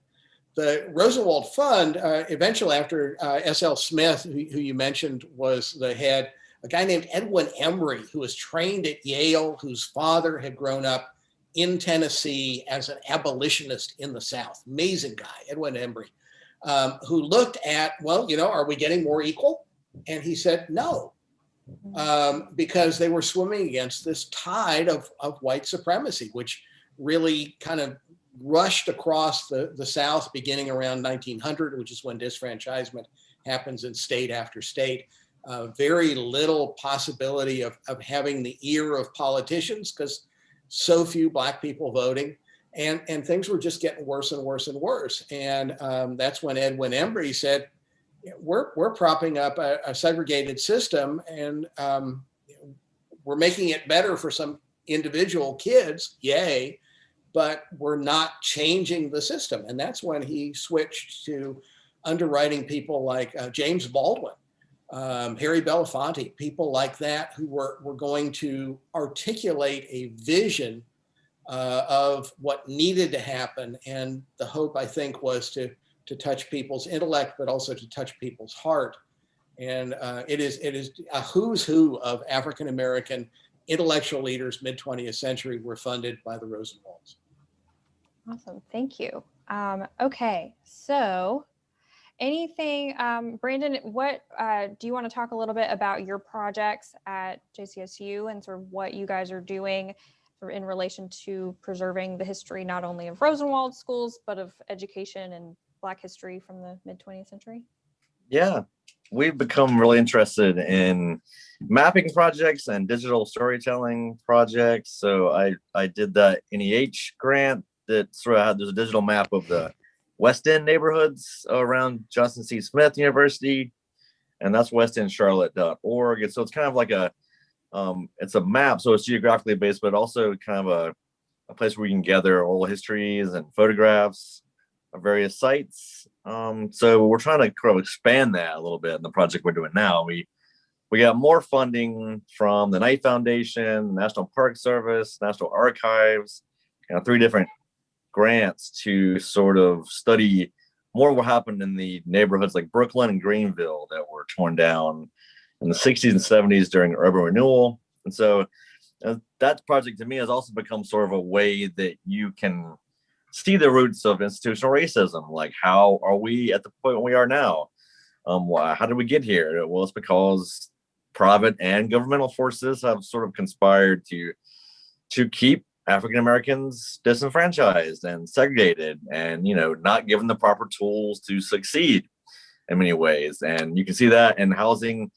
The Rosenwald Fund, eventually after S.L. Smith, who you mentioned was the head, a guy named Edwin Embry, who was trained at Yale, whose father had grown up in Tennessee as an abolitionist in the South. Amazing guy, Edwin Embry, who looked at, well, you know, are we getting more equal? And he said, no, because they were swimming against this tide of white supremacy, which really kind of rushed across the South beginning around 1900, which is when disfranchisement happens in state after state. Very little possibility of having the ear of politicians because so few Black people voting, and things were just getting worse and worse and worse. And that's when Edwin Embry said, we're propping up a segregated system, and we're making it better for some individual kids, yay, but we're not changing the system. And that's when he switched to underwriting people like James Baldwin, Harry Belafonte, people like that who were going to articulate a vision of what needed to happen. And the hope, I think, was to touch people's intellect, but also to touch people's heart. And it is a who's who of African-American intellectual leaders, mid-20th century, were funded by the Rosenwalds. Awesome, thank you. Okay, so anything, Brandon, what do you want to talk a little bit about your projects at JCSU and sort of what you guys are doing in relation to preserving the history, not only of Rosenwald schools, but of education and Black history from the mid-20th century? Yeah, we've become really interested in mapping projects and digital storytelling projects. So I did the NEH grant that sort of had, there's a digital map of the West End neighborhoods around Johnson C. Smith University, and that's westendcharlotte.org. And so it's kind of like it's a map, so it's geographically based, but also kind of a place where we can gather oral histories and photographs of various sites. So we're trying to kind of expand that a little bit in the project we're doing now. We got more funding from the Knight Foundation, National Park Service, National Archives, 3 different grants to sort of study more of what happened in the neighborhoods like Brooklyn and Greenville that were torn down in the 60s and 70s during urban renewal. And so that project to me has also become sort of a way that you can see the roots of institutional racism. Like, how are we at the point we are now? How did we get here? Well, it's because private and governmental forces have sort of conspired to keep African Americans disenfranchised and segregated, and not given the proper tools to succeed in many ways. And you can see that in housing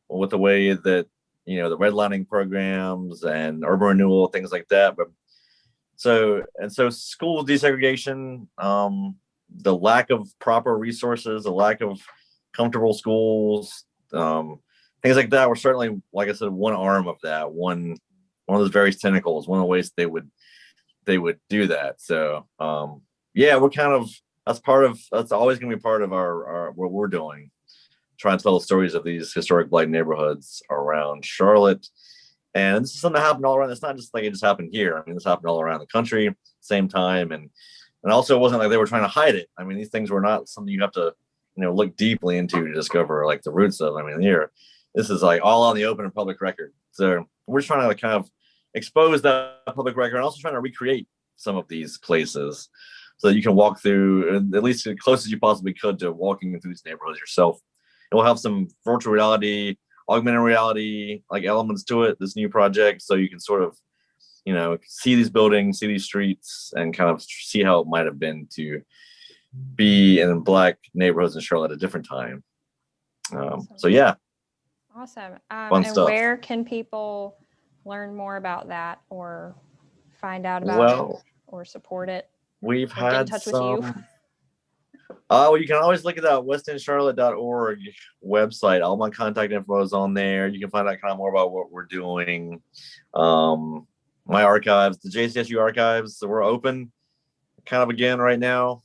with the way that the redlining programs and urban renewal, things like that. But so school desegregation, the lack of proper resources, the lack of comfortable schools, things like that were certainly, like I said, one arm of that, one of those various tentacles, one of the ways they would do that. So yeah, we're kind of, that's always going to be part of our what we're doing, trying to tell the stories of these historic Black neighborhoods around Charlotte. And this is something that happened all around. It's not just like it just happened here. I mean, this happened all around the country, same time. And also it wasn't like they were trying to hide it. I mean, these things were not something you have to, look deeply into to discover like the roots of. I mean, this is like all on the open and public record. So we're just trying to like kind of expose that public record, and also trying to recreate some of these places so that you can walk through, at least as close as you possibly could, to walking through these neighborhoods yourself. It will have some virtual reality, augmented reality like elements to it, this new project, so you can sort of see these buildings, see these streets, and kind of see how it might have been to be in Black neighborhoods in Charlotte at a different time. So yeah, awesome. Fun and stuff. Where can people learn more about that, or find out about it, or support it, we've or get in had touch with you? Well, you can always look at that westendcharlotte.org website. All my contact info is on there. You can find out kind of more about what we're doing. My archives, the JCSU archives, so we're open kind of again right now.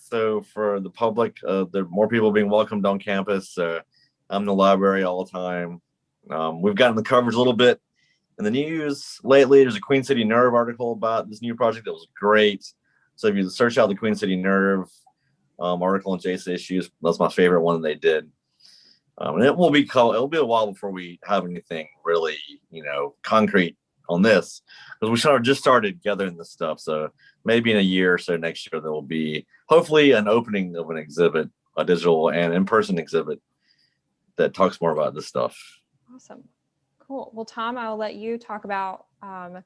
So for the public, there are more people being welcomed on campus. I'm in the library all the time. We've gotten the coverage a little bit in the news lately. There's a Queen City Nerve article about this new project that was great. So if you search out the Queen City Nerve article on JCSU, that's my favorite one they did. And it'll be a while before we have anything really, concrete on this, because we sort of just started gathering this stuff. So maybe in a year or so next year, there will be hopefully an opening of an exhibit, a digital and in-person exhibit that talks more about this stuff. Awesome. Cool. Well, Tom, I'll let you talk about some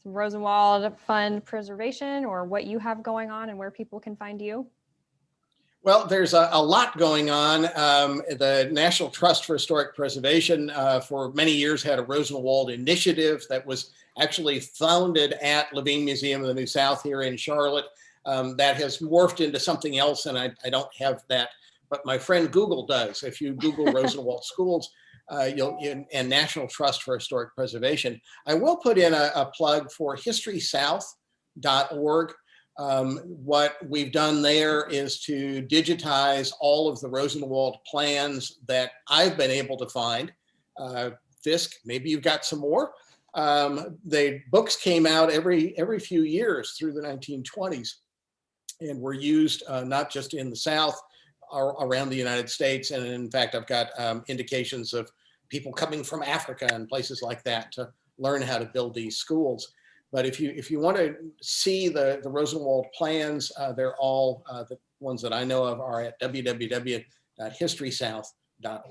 Rosenwald Fund preservation, or what you have going on and where people can find you. Well, there's a lot going on. The National Trust for Historic Preservation for many years had a Rosenwald initiative that was actually founded at Levine Museum of the New South here in Charlotte. That has morphed into something else, and I don't have that, but my friend Google does. If you Google Rosenwald Schools, and National Trust for Historic Preservation. I will put in a plug for historysouth.org. What we've done there is to digitize all of the Rosenwald plans that I've been able to find. Fisk, maybe you've got some more. The books came out every few years through the 1920s, and were used not just in the South, around the United States. And in fact, I've got indications of people coming from Africa and places like that to learn how to build these schools. But if you want to see the Rosenwald plans, they're all the ones that I know of are at www.historysouth.org.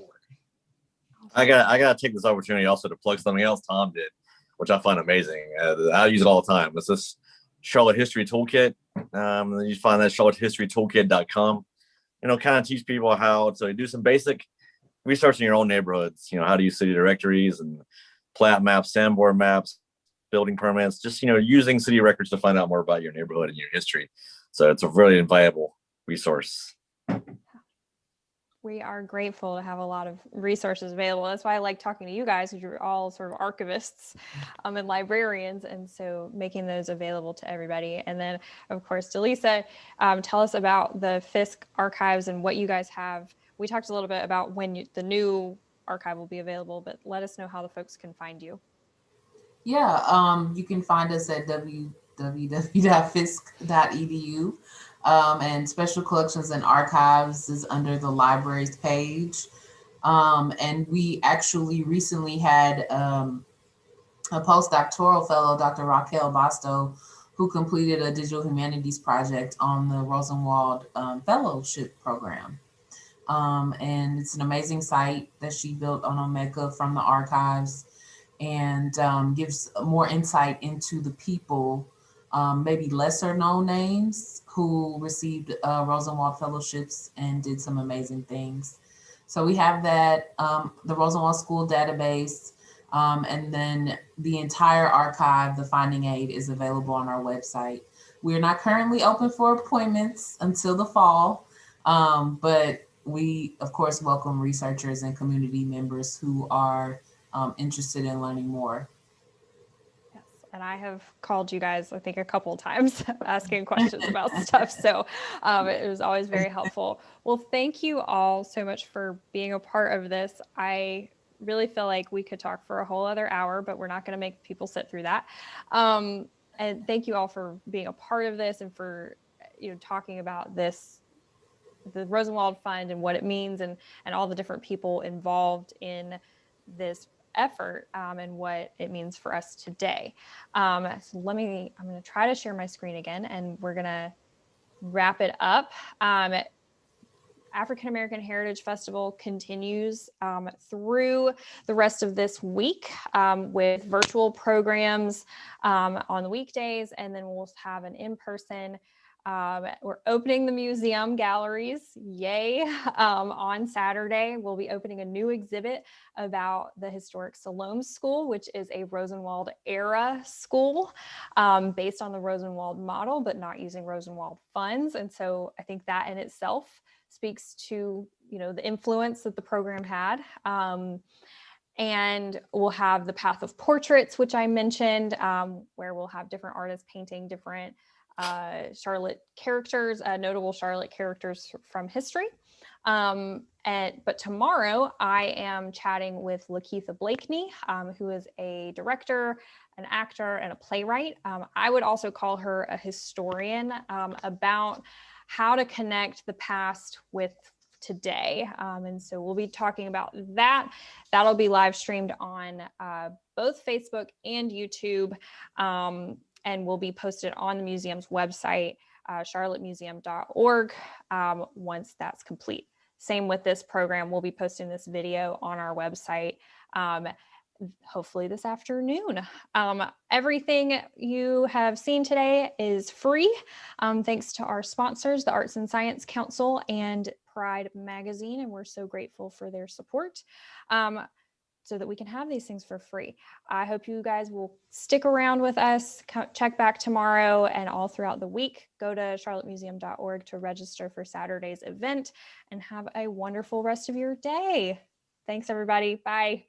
I gotta take this opportunity also to plug something else Tom did, which I find amazing. I use it all the time. It's this Charlotte History Toolkit. You find that at charlottehistorytoolkit.com. kind of teach people how to do some basic research in your own neighborhoods. How to use city directories and plat maps, sandboard maps, building permits, just, using city records to find out more about your neighborhood and your history. So it's a really invaluable resource. We are grateful to have a lot of resources available. That's why I like talking to you guys, because you're all sort of archivists and librarians, and so making those available to everybody. And then, of course, Delisa, tell us about the Fisk archives and what you guys have. We talked a little bit about when the new archive will be available, but let us know how the folks can find you. Yeah, you can find us at www.fisk.edu. And Special Collections and Archives is under the libraries page. And we actually recently had a postdoctoral fellow, Dr. Raquel Basto, who completed a digital humanities project on the Rosenwald Fellowship Program. And it's an amazing site that she built on Omeka from the archives, and gives more insight into the people, maybe lesser known names, who received Rosenwald fellowships and did some amazing things. So we have that, the Rosenwald School database, and then the entire archive, the finding aid, is available on our website. We're not currently open for appointments until the fall, but we, of course, welcome researchers and community members who are interested in learning more. Yes, and I have called you guys, I think, a couple of times asking questions about stuff. So it was always very helpful. Well, thank you all so much for being a part of this. I really feel like we could talk for a whole other hour, but we're not going to make people sit through that. And thank you all for being a part of this and for talking about this, the Rosenwald Fund and what it means, and all the different people involved in this effort, and what it means for us today. So I'm going to try to share my screen again, and we're going to wrap it up. African American Heritage Festival continues through the rest of this week with virtual programs on the weekdays, and then we'll have an in-person. We're opening the museum galleries, yay, on Saturday. We'll be opening a new exhibit about the historic Siloam School, which is a Rosenwald era school based on the Rosenwald model, but not using Rosenwald funds. And so I think that in itself speaks to the influence that the program had. And we'll have the Path of Portraits, which I mentioned, where we'll have different artists painting different Charlotte characters, notable Charlotte characters from history. But tomorrow I am chatting with Lakeitha Blakeney, who is a director, an actor, and a playwright. I would also call her a historian, about how to connect the past with today. And so we'll be talking about that. That'll be live streamed on both Facebook and YouTube, and will be posted on the museum's website, charlottemuseum.org, once that's complete. Same with this program. We'll be posting this video on our website, hopefully this afternoon. Everything you have seen today is free, thanks to our sponsors, the Arts and Science Council and Pride Magazine, and we're so grateful for their support, so that we can have these things for free. I hope you guys will stick around with us, check back tomorrow and all throughout the week. Go to charlottemuseum.org to register for Saturday's event, and have a wonderful rest of your day. Thanks, everybody. Bye.